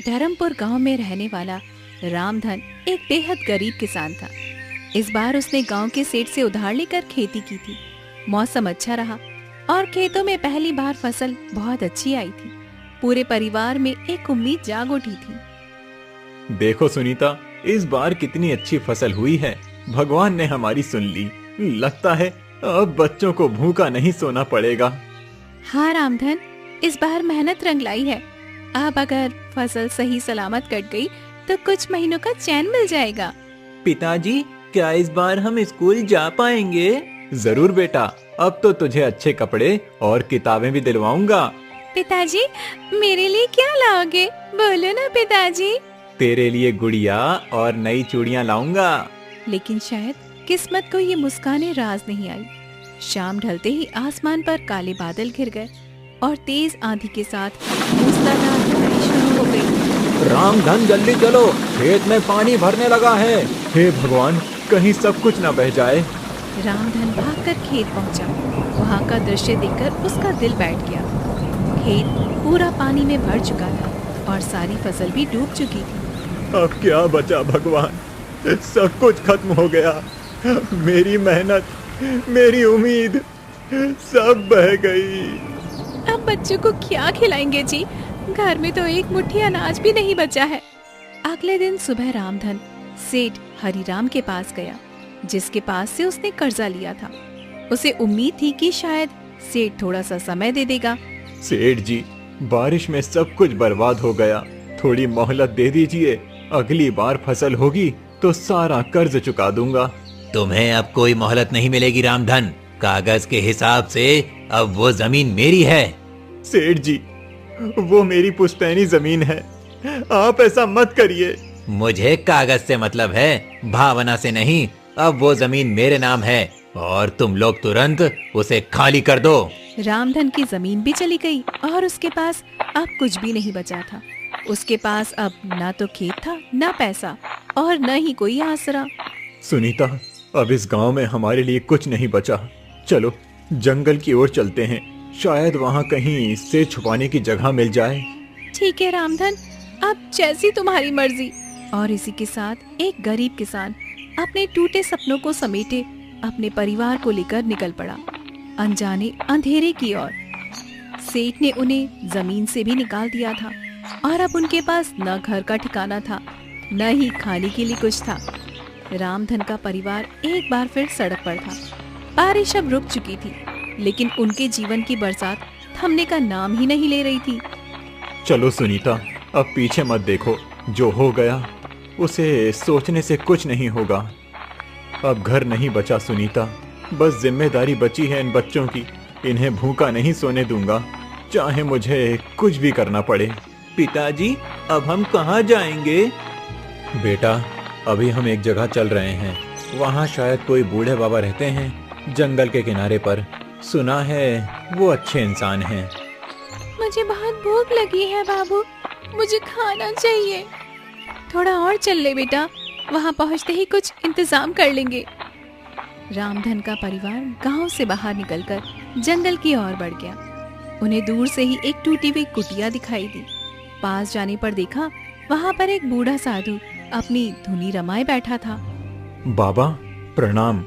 धर्मपुर गांव में रहने वाला रामधन एक बेहद गरीब किसान था। इस बार उसने गांव के सेठ से उधार लेकर खेती की थी। मौसम अच्छा रहा और खेतों में पहली बार फसल बहुत अच्छी आई थी। पूरे परिवार में एक उम्मीद जाग उठी थी। देखो सुनीता, इस बार कितनी अच्छी फसल हुई है। भगवान ने हमारी सुन ली। लगता है अब बच्चों को भूखा नहीं सोना पड़ेगा। हाँ रामधन, इस बार मेहनत रंग लाई है। अब अगर फसल सही सलामत कट गई तो कुछ महीनों का चैन मिल जाएगा। पिताजी, क्या इस बार हम स्कूल जा पाएंगे? जरूर बेटा, अब तो तुझे अच्छे कपड़े और किताबें भी दिलवाऊंगा। पिताजी, मेरे लिए क्या लाओगे? बोलो ना पिताजी। तेरे लिए गुड़िया और नई चूड़ियां लाऊंगा। लेकिन शायद किस्मत को ये मुस्काने राज नहीं आई। शाम ढलते ही आसमान पर काले बादल घिर गए और तेज आंधी के साथ मूसलाधार बारिश शुरू हो गई। रामधन, जल्दी चलो, खेत में पानी भरने लगा है। हे भगवान, कहीं सब कुछ न बह जाए। रामधन भागकर खेत पहुंचा। वहां का दृश्य देखकर उसका दिल बैठ गया। खेत पूरा पानी में भर चुका था और सारी फसल भी डूब चुकी थी। अब क्या बचा भगवान? सब कुछ खत्म हो गया। मेरी मेहनत, मेरी उम्मीद सब बह गई। अब बच्चों को क्या खिलाएंगे जी? घर में तो एक मुट्ठी अनाज भी नहीं बचा है। अगले दिन सुबह रामधन सेठ हरिराम के पास गया, जिसके पास से उसने कर्जा लिया था। उसे उम्मीद थी कि शायद सेठ थोड़ा सा समय दे देगा। सेठ जी, बारिश में सब कुछ बर्बाद हो गया। थोड़ी मोहलत दे दीजिए। अगली बार फसल होगी तो सारा कर्ज चुका दूंगा। तुम्हें अब कोई मोहलत नहीं मिलेगी रामधन। कागज के हिसाब से अब वो जमीन मेरी है। सेठ जी, वो मेरी पुश्तैनी जमीन है। आप ऐसा मत करिए। मुझे कागज से मतलब है, भावना से नहीं। अब वो जमीन मेरे नाम है और तुम लोग तुरंत उसे खाली कर दो। रामधन की जमीन भी चली गई और उसके पास अब कुछ भी नहीं बचा था। उसके पास अब ना तो खेत था, ना पैसा और न ही कोई आसरा। सुनीता, अब इस गांव में हमारे लिए कुछ नहीं बचा। चलो जंगल की ओर चलते हैं। शायद वहाँ कहीं से छुपाने की जगह मिल जाए। ठीक है रामधन, अब जैसी तुम्हारी मर्जी। और इसी के साथ एक गरीब किसान अपने टूटे सपनों को समेटे अपने परिवार को लेकर निकल पड़ा, अनजाने अंधेरे की ओर। सेठ ने उन्हें जमीन से भी निकाल दिया था और अब उनके पास न घर का ठिकाना था, न ही खाने के लिए कुछ था। रामधन का परिवार एक बार फिर सड़क पर था। बारिश अब रुक चुकी थी, लेकिन उनके जीवन की बरसात थमने का नाम ही नहीं ले रही थी। चलो सुनीता, अब पीछे मत देखो। जो हो गया उसे सोचने से कुछ नहीं होगा। अब घर नहीं बचा सुनीता, बस जिम्मेदारी बची है इन बच्चों की। इन्हें भूखा नहीं सोने दूंगा, चाहे मुझे कुछ भी करना पड़े। पिताजी, अब हम कहाँ जाएंगे? बेटा, अभी हम एक जगह चल रहे हैं। वहाँ शायद कोई बूढ़े बाबा रहते हैं, जंगल के किनारे पर। सुना है वो अच्छे इंसान हैं। मुझे बहुत भूख लगी है बाबू, मुझे खाना चाहिए। थोड़ा और चल ले बेटा, वहाँ पहुँचते ही कुछ इंतजाम कर लेंगे। रामधन का परिवार गांव से बाहर निकलकर जंगल की ओर बढ़ गया। उन्हें दूर से ही एक टूटी हुई कुटिया दिखाई दी। पास जाने पर देखा वहाँ पर एक बूढ़ा साधु अपनी धुनी रमाए बैठा था। बाबा प्रणाम,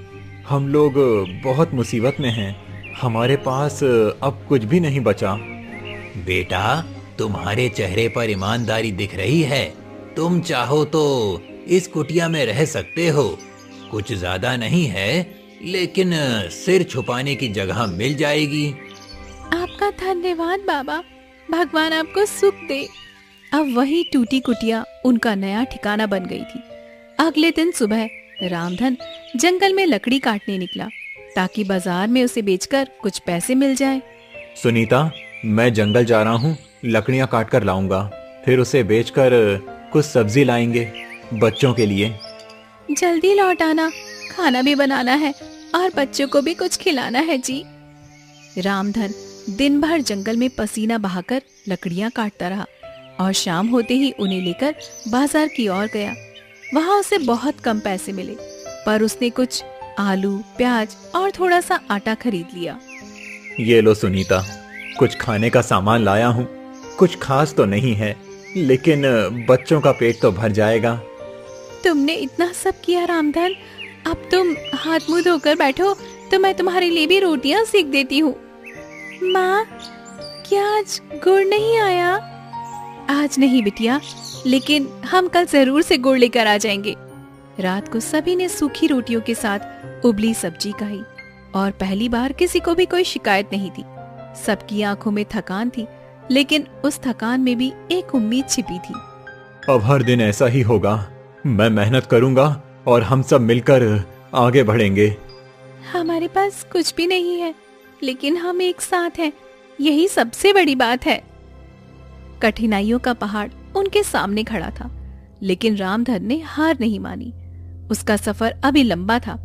हम लोग बहुत मुसीबत में हैं। हमारे पास अब कुछ भी नहीं बचा। बेटा, तुम्हारे चेहरे पर ईमानदारी दिख रही है। तुम चाहो तो इस कुटिया में रह सकते हो। कुछ ज्यादा नहीं है, लेकिन सिर छुपाने की जगह मिल जाएगी। आपका धन्यवाद बाबा, भगवान आपको सुख दे। अब वही टूटी कुटिया उनका नया ठिकाना बन गई थी। अगले दिन सुबह रामधन जंगल में लकड़ी काटने निकला, ताकि बाजार में उसे बेचकर कुछ पैसे मिल जाए। सुनीता, मैं जंगल जा रहा हूँ, लकड़ियाँ काट कर लाऊंगा। फिर उसे बेचकर कुछ सब्जी लाएंगे बच्चों के लिए। जल्दी लौट आना, खाना भी बनाना है और बच्चों को भी कुछ खिलाना है जी। रामधन दिन भर जंगल में पसीना बहाकर लकड़ियां काटता रहा और शाम होते ही उन्हें लेकर बाजार की ओर गया। वहां उसे बहुत कम पैसे मिले, पर उसने कुछ आलू, प्याज और थोड़ा सा आटा खरीद लिया। ये लो सुनीता, कुछ खाने का सामान लाया हूँ। कुछ खास तो नहीं है, लेकिन बच्चों का पेट तो भर जाएगा। तुमने इतना सब किया रामधन, अब तुम हाथ मुंह धोकर बैठो तो मैं तुम्हारे लिए भी रोटियां सेक देती हूँ। माँ, क्या आज गुड़ नहीं आया? आज नहीं बिटिया, लेकिन हम कल जरूर से गुड़ लेकर आ जाएंगे। रात को सभी ने सूखी रोटियों के साथ उबली सब्जी खाई और पहली बार किसी को भी कोई शिकायत नहीं थी। सबकी आंखों में थकान थी, लेकिन उस थकान में भी एक उम्मीद छिपी थी। अब हर दिन ऐसा ही होगा। मैं मेहनत करूंगा और हम सब मिलकर आगे बढ़ेंगे। हमारे पास कुछ भी नहीं है, लेकिन हम एक साथ हैं, यही सबसे बड़ी बात है। कठिनाइयों का पहाड़ उनके सामने खड़ा था, लेकिन रामधन ने हार नहीं मानी। उसका सफर अभी लंबा था,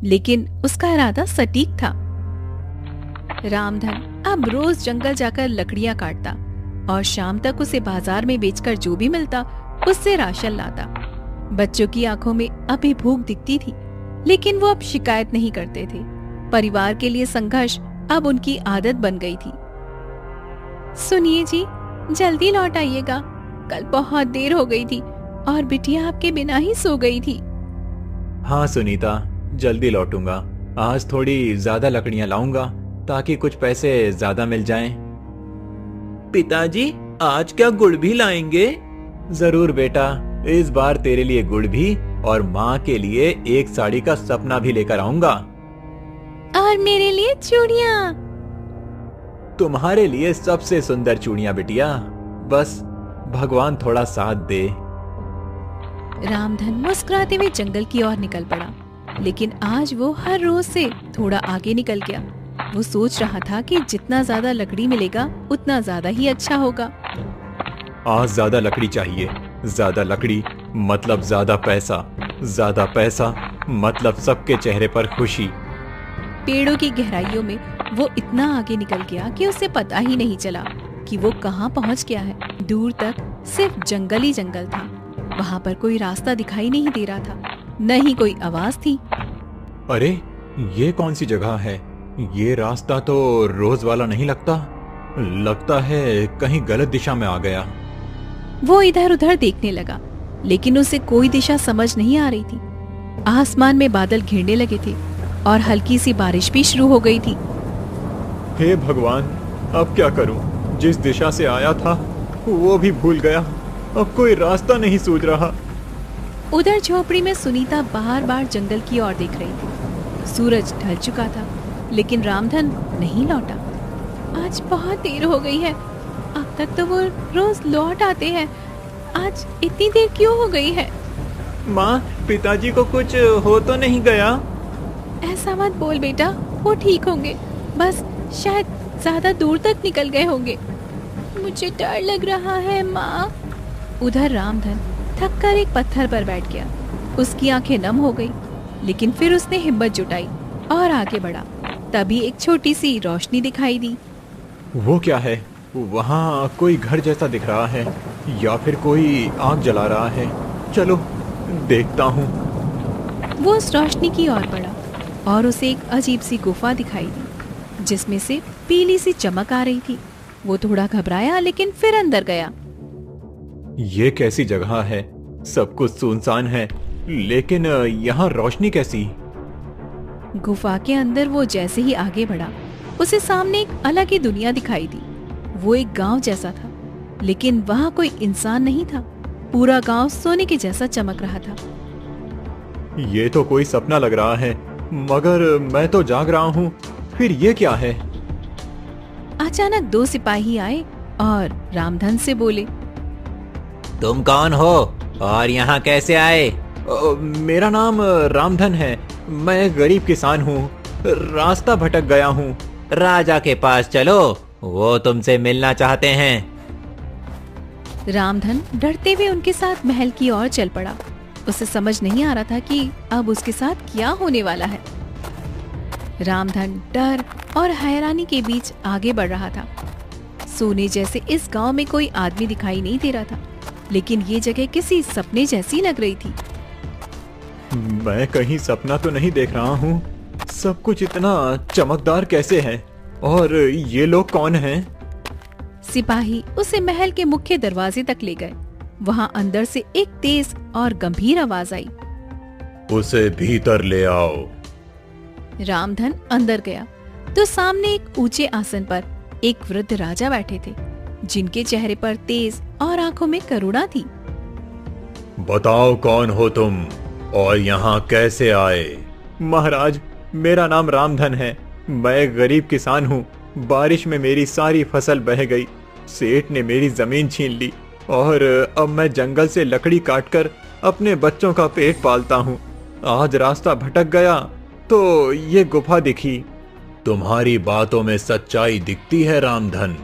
लेकिन उसका इरादा सटीक था। रामधन अब रोज जंगल जाकर लकड़ियां काटता और शाम तक उसे बाजार में बेचकर जो भी मिलता उससे राशन लाता। बच्चों की आंखों में अभी भूख दिखती थी, लेकिन वो अब शिकायत नहीं करते थे। परिवार के लिए संघर्ष अब उनकी आदत बन गई थी। सुनिए जी, जल्दी लौट आइएगा, कल बहुत देर हो गई थी और बिटिया आपके बिना ही सो गई थी। हाँ सुनीता, जल्दी लौटूंगा। आज थोड़ी ज्यादा लकड़ियां लाऊंगा ताकि कुछ पैसे ज्यादा मिल जाएं। पिताजी, आज क्या गुड़ भी लाएंगे? जरूर बेटा, इस बार तेरे लिए गुड़ भी और माँ के लिए एक साड़ी का सपना भी लेकर आऊंगा। और मेरे लिए चूड़ियां। तुम्हारे लिए सबसे सुंदर चूड़ियां बिटिया, बस भगवान थोड़ा साथ दे। रामधन मुस्कुराते हुए जंगल की ओर निकल पड़ा, लेकिन आज वो हर रोज से थोड़ा आगे निकल गया। वो सोच रहा था कि जितना ज्यादा लकड़ी मिलेगा उतना ज्यादा ही अच्छा होगा। आज ज्यादा लकड़ी चाहिए, ज्यादा लकड़ी मतलब ज्यादा पैसा मतलब सबके चेहरे पर खुशी। पेड़ों की गहराइयों में वो इतना आगे निकल गया कि उसे पता ही नहीं चला कि वो कहाँ पहुँच गया है। दूर तक सिर्फ जंगल ही जंगल था। वहाँ पर कोई रास्ता दिखाई नहीं दे रहा था, न ही कोई आवाज थी। अरे, ये कौन सी जगह है? ये रास्ता तो रोज वाला नहीं लगता है कहीं गलत दिशा में आ गया। वो इधर उधर देखने लगा, लेकिन उसे कोई दिशा समझ नहीं आ रही थी। आसमान में बादल घिरने लगे थे और हल्की सी बारिश भी शुरू हो गई थी। हे भगवान, अब क्या करूं? जिस दिशा से आया था वो भी भूल गया। अब कोई रास्ता नहीं सूझ रहा। उधर झोपड़ी में सुनीता बार बार जंगल की ओर देख रही थी। सूरज ढल चुका था, लेकिन रामधन नहीं लौटा। आज बहुत देर हो गई है, अब तक तो वो रोज लौट आते हैं, आज इतनी देर क्यों हो गई है? माँ, पिताजी को कुछ हो तो नहीं गया? ऐसा मत बोल बेटा, वो ठीक होंगे, बस शायद ज्यादा दूर तक निकल गए होंगे। मुझे डर लग रहा है माँ। उधर रामधन थक कर एक पत्थर पर बैठ गया। उसकी आंखें नम हो गई, लेकिन फिर उसने हिम्मत जुटाई और आगे बढ़ा। तभी एक छोटी सी रोशनी दिखाई दी। वो क्या है? वहाँ कोई घर जैसा दिख रहा है, या फिर कोई आग जला रहा है। चलो देखता हूँ। वो उस रोशनी की ओर बढ़ा और उसे एक अजीब सी गुफा दिखाई दी, जिसमें से पीली सी चमक आ रही थी। वो थोड़ा घबराया, लेकिन फिर अंदर गया। ये कैसी जगह है? सब कुछ सुनसान है, लेकिन यहाँ रोशनी कैसी? गुफा के अंदर वो जैसे ही आगे बढ़ा, उसे सामने एक अलग ही दुनिया दिखाई दी। वो एक गांव जैसा था, लेकिन वहाँ कोई इंसान नहीं था। पूरा गांव सोने के जैसा चमक रहा था। ये तो कोई सपना लग रहा है, मगर मैं तो जाग रहा हूँ। फिर ये क्या है? अचानक दो सिपाही आए और रामधन से बोले, तुम कौन हो और यहाँ कैसे आए? मेरा नाम रामधन है। मैं गरीब किसान हूँ, रास्ता भटक गया हूँ। राजा के पास चलो, वो तुमसे मिलना चाहते हैं। रामधन डरते हुए उनके साथ महल की ओर चल पड़ा। उसे समझ नहीं आ रहा था कि अब उसके साथ क्या होने वाला है। रामधन डर और हैरानी के बीच आगे बढ़ रहा था। सोने जैसे इस गांव में कोई आदमी दिखाई नहीं दे रहा था, लेकिन ये जगह किसी सपने जैसी लग रही थी। मैं कहीं सपना तो नहीं देख रहा हूँ। सब कुछ इतना चमकदार कैसे है? और ये लोग कौन हैं? सिपाही उसे महल के मुख्य दरवाजे तक ले गए। वहाँ अंदर से एक तेज और गंभीर आवाज आई, उसे भीतर ले आओ। रामधन अंदर गया तो सामने एक ऊंचे आसन पर एक वृद्ध राजा बैठे थे, जिनके चेहरे पर तेज और आंखों में करुणा थी। बताओ कौन हो तुम और यहाँ कैसे आए? महाराज, मेरा नाम रामधन है। मैं एक गरीब किसान हूँ। बारिश में मेरी सारी फसल बह गई। सेठ ने मेरी जमीन छीन ली और अब मैं जंगल से लकड़ी काटकर अपने बच्चों का पेट पालता हूँ। आज रास्ता भटक गया तो ये गुफा दिखी। तुम्हारी बातों में सच्चाई दिखती है रामधन।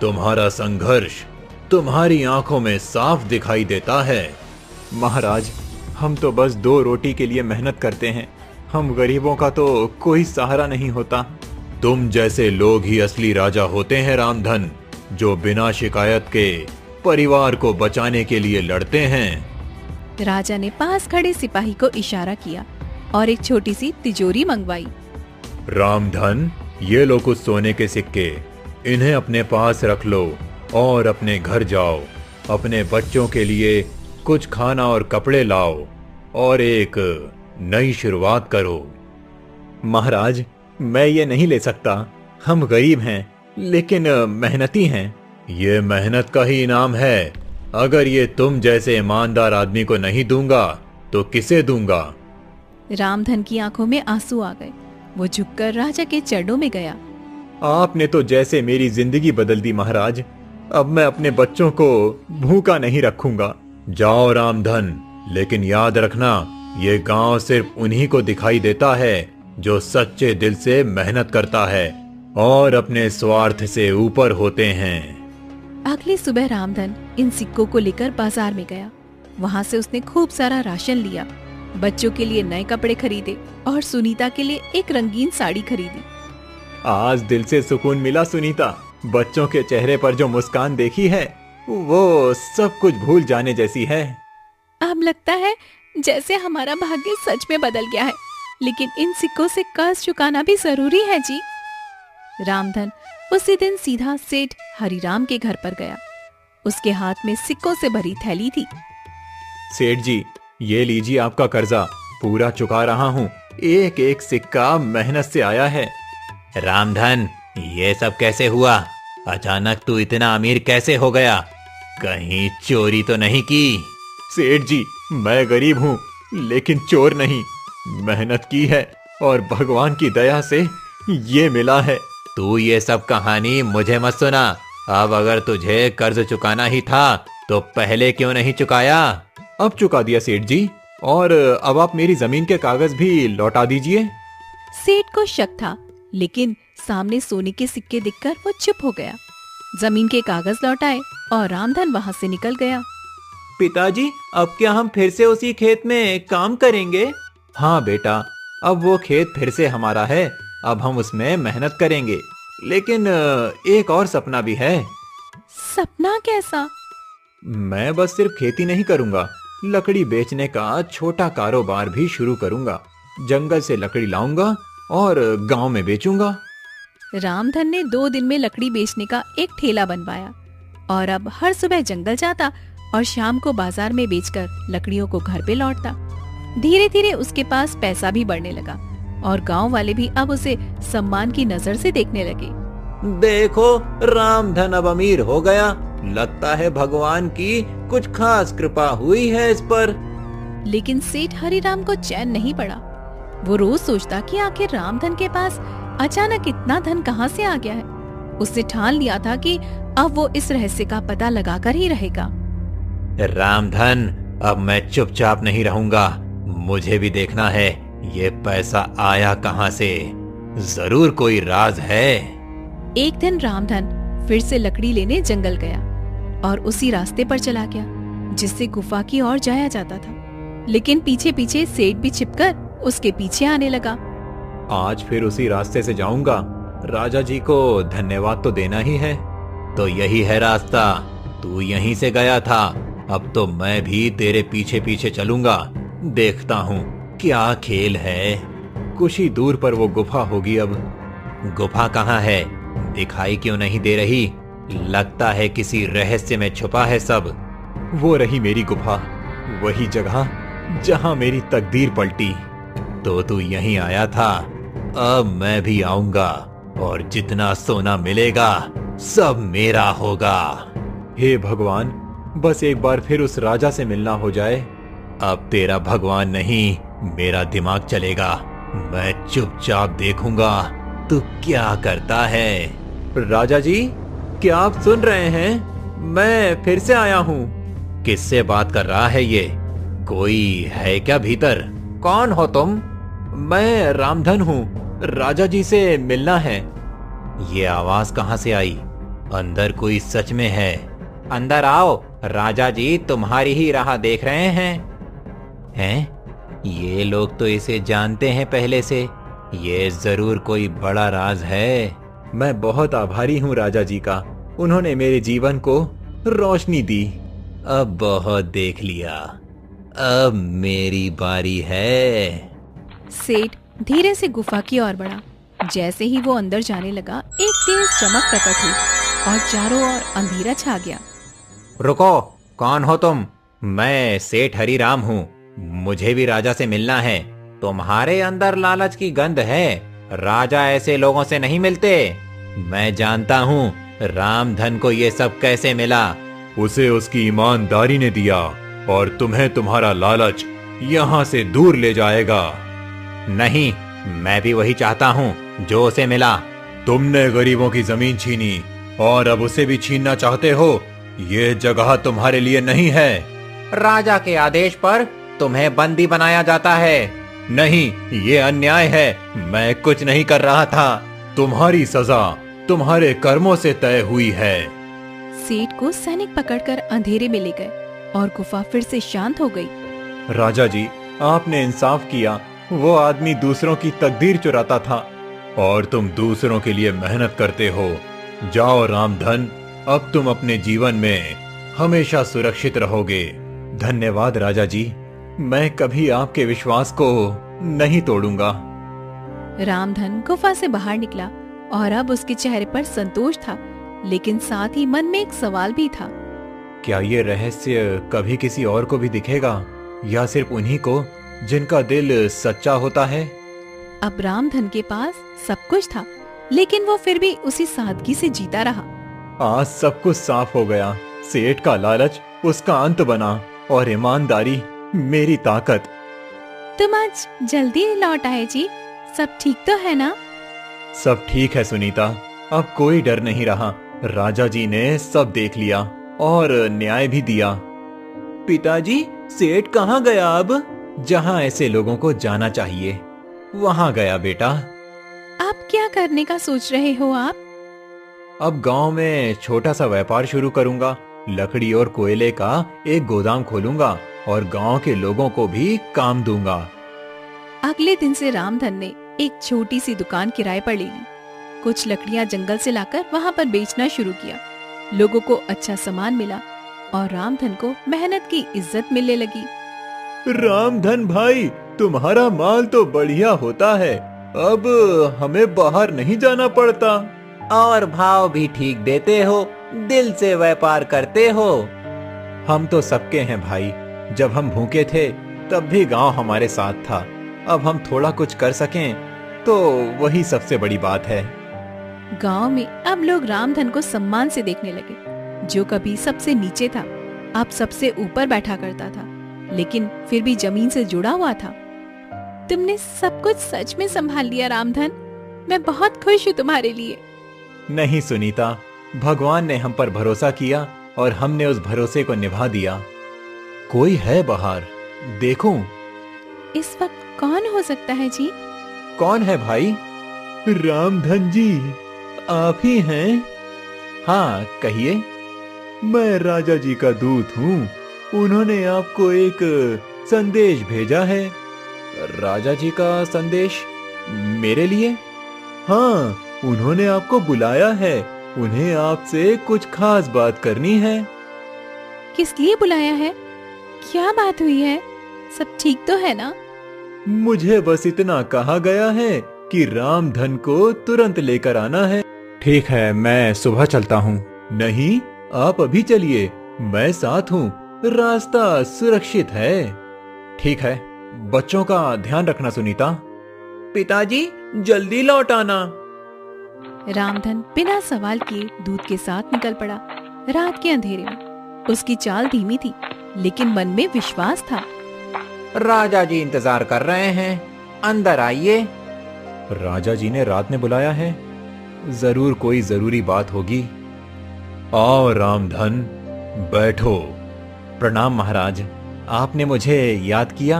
तुम्हारा संघर्ष तुम्हारी आंखों में साफ दिखाई देता है। महाराज, हम तो बस 2 रोटी के लिए मेहनत करते हैं। हम गरीबों का तो कोई सहारा नहीं होता। तुम जैसे लोग ही असली राजा होते हैं रामधन, जो बिना शिकायत के परिवार को बचाने के लिए लड़ते हैं। राजा ने पास खड़े सिपाही को इशारा किया और एक छोटी सी तिजोरी मंगवाई। रामधन, ये लो कुछ सोने के सिक्के। इन्हें अपने पास रख लो और अपने घर जाओ। अपने बच्चों के लिए कुछ खाना और कपड़े लाओ और एक नई शुरुआत करो। महाराज, मैं ये नहीं ले सकता। हम गरीब हैं, लेकिन मेहनती हैं। ये मेहनत का ही इनाम है। अगर ये तुम जैसे ईमानदार आदमी को नहीं दूंगा तो किसे दूंगा? रामधन की आंखों में आंसू आ गए। वो झुककर राजा के चरणों में गया। आपने तो जैसे मेरी जिंदगी बदल दी महाराज। अब मैं अपने बच्चों को भूखा नहीं रखूंगा। जाओ रामधन, लेकिन याद रखना, ये गांव सिर्फ उन्हीं को दिखाई देता है जो सच्चे दिल से मेहनत करता है और अपने स्वार्थ से ऊपर होते हैं। अगली सुबह रामधन इन सिक्कों को लेकर बाजार में गया। वहाँ से उसने खूब सारा राशन लिया, बच्चों के लिए नए कपड़े खरीदे और सुनीता के लिए एक रंगीन साड़ी खरीदी। आज दिल से सुकून मिला सुनीता। बच्चों के चेहरे पर जो मुस्कान देखी है, वो सब कुछ भूल जाने जैसी है। अब लगता है जैसे हमारा भाग्य सच में बदल गया है, लेकिन इन सिक्कों से कर्ज चुकाना भी जरूरी है जी। रामधन उसी दिन सीधा सेठ हरिराम के घर पर गया। उसके हाथ में सिक्कों से भरी थैली थी। सेठ जी, ये लीजिए आपका कर्जा। पूरा चुका रहा हूँ। एक एक सिक्का मेहनत से आया है। रामधन, ये सब कैसे हुआ? अचानक तू इतना अमीर कैसे हो गया? कहीं चोरी तो नहीं की? सेठ जी, मैं गरीब हूँ, लेकिन चोर नहीं। मेहनत की है और भगवान की दया से ये मिला है। तू ये सब कहानी मुझे मत सुना। अब अगर तुझे कर्ज चुकाना ही था तो पहले क्यों नहीं चुकाया? अब चुका दिया सेठ जी, और अब आप मेरी जमीन के कागज भी लौटा दीजिए। सेठ को शक था, लेकिन सामने सोने के सिक्के दिखकर वो चुप हो गया। जमीन के कागज लौटाए और रामधन वहाँ से निकल गया। पिताजी, अब क्या हम फिर से उसी खेत में काम करेंगे? हाँ बेटा, अब वो खेत फिर से हमारा है। अब हम उसमें मेहनत करेंगे, लेकिन एक और सपना भी है। सपना कैसा? मैं बस सिर्फ खेती नहीं करूंगा, लकड़ी बेचने का छोटा कारोबार भी शुरू करूंगा। जंगल से लकड़ी लाऊंगा और गांव में बेचूंगा। रामधन ने 2 दिन में लकड़ी बेचने का एक ठेला बनवाया और अब हर सुबह जंगल जाता और शाम को बाजार में बेचकर लकड़ियों को घर पे लौटता। धीरे धीरे उसके पास पैसा भी बढ़ने लगा और गांव वाले भी अब उसे सम्मान की नजर से देखने लगे। देखो, रामधन अब अमीर हो गया। लगता है भगवान की कुछ खास कृपा हुई है इस पर। लेकिन सेठ हरिराम को चैन नहीं पड़ा। वो रोज सोचता कि आखिर रामधन के पास अचानक इतना धन कहाँ से आ गया है। उसने ठान लिया था कि अब वो इस रहस्य का पता लगाकर ही रहेगा। रामधन, अब मैं चुपचाप नहीं रहूंगा। मुझे भी देखना है ये पैसा आया कहाँ से। जरूर कोई राज है। एक दिन रामधन फिर से लकड़ी लेने जंगल गया और उसी रास्ते पर चला गया जिससे गुफा की ओर जाया जाता था। लेकिन पीछे पीछे सेठ भी छिपकर उसके पीछे आने लगा। आज फिर उसी रास्ते से जाऊंगा। राजा जी को धन्यवाद तो देना ही है। तो यही है रास्ता। तू यहीं से गया था, अब तो मैं भी तेरे पीछे पीछे चलूंगा। देखता हूँ क्या खेल है। कुछ ही दूर पर वो गुफा होगी। अब गुफा कहाँ है? दिखाई क्यों नहीं दे रही? लगता है किसी रहस्य में छुपा है सब। वो रही मेरी गुफा, वही जगह जहां मेरी तकदीर पलटी। तो तू यहीं आया था, अब मैं भी आऊंगा और जितना सोना मिलेगा सब मेरा होगा। हे भगवान, बस एक बार फिर उस राजा से मिलना हो जाए। अब तेरा भगवान नहीं, मेरा दिमाग चलेगा। मैं चुपचाप देखूंगा तू क्या करता है। राजा जी, क्या आप सुन रहे हैं? मैं फिर से आया हूँ। किससे बात कर रहा है ये? कोई है क्या भीतर? कौन हो तुम? मैं रामधन हूँ, राजा जी से मिलना है। ये आवाज कहाँ से आई? अंदर कोई सच में है? अंदर आओ, राजा जी तुम्हारी ही राह देख रहे हैं। हैं? ये लोग तो इसे जानते हैं पहले से। ये जरूर कोई बड़ा राज है। मैं बहुत आभारी हूँ राजा जी का, उन्होंने मेरे जीवन को रोशनी दी। अब बहुत देख लिया, अब मेरी बारी है। सेठ धीरे से गुफा की ओर बढ़ा। जैसे ही वो अंदर जाने लगा, एक तेज चमक प्रकट हुई और चारों ओर अंधेरा छा गया। रुको, कौन हो तुम? मैं सेठ हरिराम हूँ, मुझे भी राजा से मिलना है। तुम्हारे अंदर लालच की गंध है, राजा ऐसे लोगों से नहीं मिलते। मैं जानता हूँ रामधन को ये सब कैसे मिला। उसे उसकी ईमानदारी ने दिया और तुम्हें तुम्हारा लालच यहाँ से दूर ले जाएगा। नहीं, मैं भी वही चाहता हूँ जो उसे मिला। तुमने गरीबों की जमीन छीनी और अब उसे भी छीनना चाहते हो। ये जगह तुम्हारे लिए नहीं है। राजा के आदेश पर तुम्हें बंदी बनाया जाता है। नहीं, ये अन्याय है। मैं कुछ नहीं कर रहा था। तुम्हारी सजा तुम्हारे कर्मों से तय हुई है। सेठ को सैनिक पकड़कर अंधेरे में ले गए और गुफा फिर से शांत हो गई। राजा जी, आपने इंसाफ किया। वो आदमी दूसरों की तकदीर चुराता था और तुम दूसरों के लिए मेहनत करते हो। जाओ रामधन, अब तुम अपने जीवन में हमेशा सुरक्षित रहोगे। धन्यवाद राजा जी, मैं कभी आपके विश्वास को नहीं तोड़ूंगा। रामधन गुफा से बाहर निकला और अब उसके चेहरे पर संतोष था, लेकिन साथ ही मन में एक सवाल भी था। क्या ये रहस्य कभी किसी और को भी दिखेगा या सिर्फ उन्हीं को जिनका दिल सच्चा होता है? अब रामधन के पास सब कुछ था, लेकिन वो फिर भी उसी सादगी से जीता रहा। आज सब कुछ साफ हो गया। सेठ का लालच उसका अंत बना और ईमानदारी मेरी ताकत। तुम आज जल्दी लौट आए जी, सब ठीक तो है ना? सब ठीक है सुनीता, अब कोई डर नहीं रहा। राजा जी ने सब देख लिया और न्याय भी दिया। पिताजी, सेठ कहाँ गया? अब जहाँ ऐसे लोगों को जाना चाहिए वहाँ गया बेटा। आप क्या करने का सोच रहे हो आप? अब गांव में छोटा सा व्यापार शुरू करूंगा। लकड़ी और कोयले का एक गोदाम खोलूंगा और गांव के लोगों को भी काम दूंगा। अगले दिन से रामधन ने एक छोटी सी दुकान किराए पर ले ली। कुछ लकड़ियां जंगल से लाकर वहां पर बेचना शुरू किया। लोगों को अच्छा सामान मिला और रामधन को मेहनत की इज्जत मिलने लगी। रामधन भाई, तुम्हारा माल तो बढ़िया होता है। अब हमें बाहर नहीं जाना पड़ता। और भाव भी ठीक देते हो, दिल से व्यापार करते हो। हम तो सबके हैं भाई। जब हम भूखे थे तब भी गांव हमारे साथ था। अब हम थोड़ा कुछ कर सकें तो वही सबसे बड़ी बात है। गांव में अब लोग रामधन को सम्मान से देखने लगे। जो कभी सबसे नीचे था, अब सबसे ऊपर बैठा करता था, लेकिन फिर भी जमीन से जुड़ा हुआ था। तुमने सब कुछ सच में संभाल लिया रामधन, मैं बहुत खुश हूँ तुम्हारे लिए। नहीं सुनीता, भगवान ने हम पर भरोसा किया और हमने उस भरोसे को निभा दिया। कोई है बाहर, देखूं? इस वक्त कौन हो सकता है जी? कौन है भाई? रामधन जी, आप ही हैं? हाँ, कहिए। मैं राजा जी का दूत हूँ। उन्होंने आपको एक संदेश भेजा है। राजा जी का संदेश मेरे लिए? हाँ, उन्होंने आपको बुलाया है। उन्हें आपसे कुछ खास बात करनी है। किस लिए बुलाया है? क्या बात हुई है? सब ठीक तो है ना? मुझे बस इतना कहा गया है कि रामधन को तुरंत लेकर आना है। ठीक है, मैं सुबह चलता हूँ। नहीं, आप अभी चलिए, मैं साथ हूँ, रास्ता सुरक्षित है। ठीक है, बच्चों का ध्यान रखना सुनीता। पिताजी, जल्दी लौट आना। रामधन बिना सवाल किए दूत के साथ निकल पड़ा। रात के अंधेरे में उसकी चाल धीमी थी, लेकिन मन में विश्वास था। राजा जी इंतजार कर रहे हैं, अंदर आइए। राजा जी ने रात में बुलाया है, जरूर कोई जरूरी बात होगी। आओ रामधन, बैठो। प्रणाम महाराज, आपने मुझे याद किया?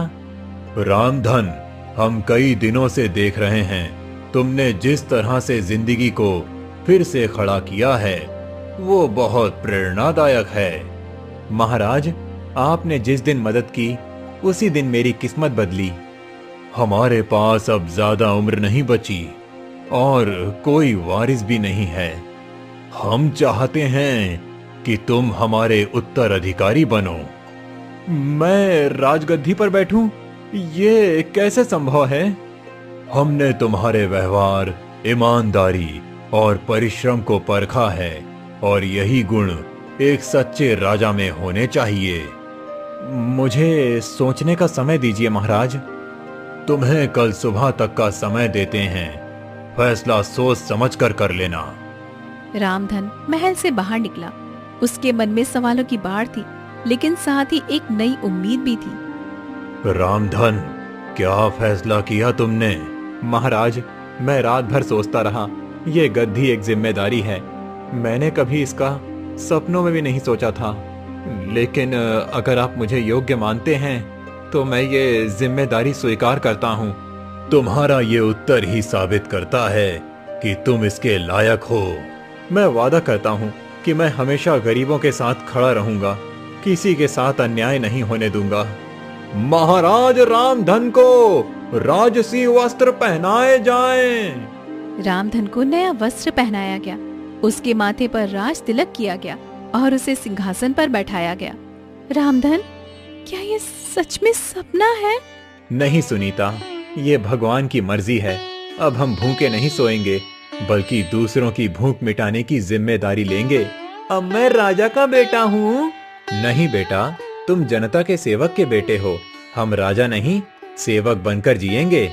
रामधन, हम कई दिनों से देख रहे हैं, तुमने जिस तरह से जिंदगी को फिर से खड़ा किया है वो बहुत प्रेरणादायक है। महाराज, आपने जिस दिन मदद की उसी दिन मेरी किस्मत बदली। हमारे पास अब ज्यादा उम्र नहीं बची और कोई वारिस भी नहीं है। हम चाहते हैं कि तुम हमारे उत्तराधिकारी बनो। मैं राजगद्दी पर बैठूं? ये कैसे संभव है? हमने तुम्हारे व्यवहार, ईमानदारी और परिश्रम को परखा है और यही गुण एक सच्चे राजा में होने चाहिए। मुझे सोचने का समय दीजिए महाराज। तुम्हें कल सुबह तक का समय देते हैं, फैसला सोच समझकर कर लेना। रामधन महल से बाहर निकला। उसके मन में सवालों की बाढ़ थी, लेकिन साथ ही एक नई उम्मीद भी थी। रामधन, क्या फैसला किया तुमने? महाराज, मैं रात भर सोचता रहा। ये गद्दी एक जिम्मेदारी है, मैंने कभी इसका सपनों में भी नहीं सोचा था। लेकिन अगर आप मुझे योग्य मानते हैं तो मैं ये जिम्मेदारी स्वीकार करता हूँ। तुम्हारा ये उत्तर ही साबित करता है कि तुम इसके लायक हो। मैं वादा करता हूँ कि मैं हमेशा गरीबों के साथ खड़ा रहूंगा, किसी के साथ अन्याय नहीं होने दूंगा। महाराज रामधन को राजसी वस्त्र पहनाए जाएं। रामधन को नया वस्त्र पहनाया गया, उसके माथे पर राज तिलक किया गया और उसे सिंहासन पर बैठाया गया। रामधन, क्या ये सच में सपना है? नहीं सुनीता, ये भगवान की मर्जी है। अब हम भूखे नहीं सोएंगे, बल्कि दूसरों की भूख मिटाने की जिम्मेदारी लेंगे। अब मैं राजा का बेटा हूँ। नहीं बेटा, तुम जनता के सेवक के बेटे हो। हम राजा नहीं, सेवक बनकर जिएंगे।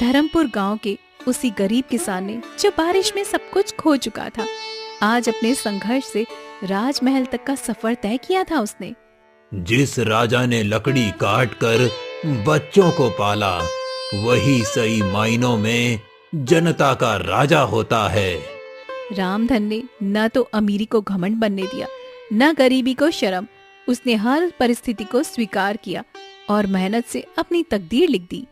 धर्मपुर गांव के उसी गरीब किसान ने, जो बारिश में सब कुछ खो चुका था, आज अपने संघर्ष से राजमहल तक का सफर तय किया था। उसने जिस राजा ने लकड़ी काट कर बच्चों को पाला, वही सही मायनों में जनता का राजा होता है। रामधन ने न तो अमीरी को घमंड बनने दिया, न गरीबी को शर्म। उसने हर परिस्थिति को स्वीकार किया और मेहनत से अपनी तकदीर लिख दी।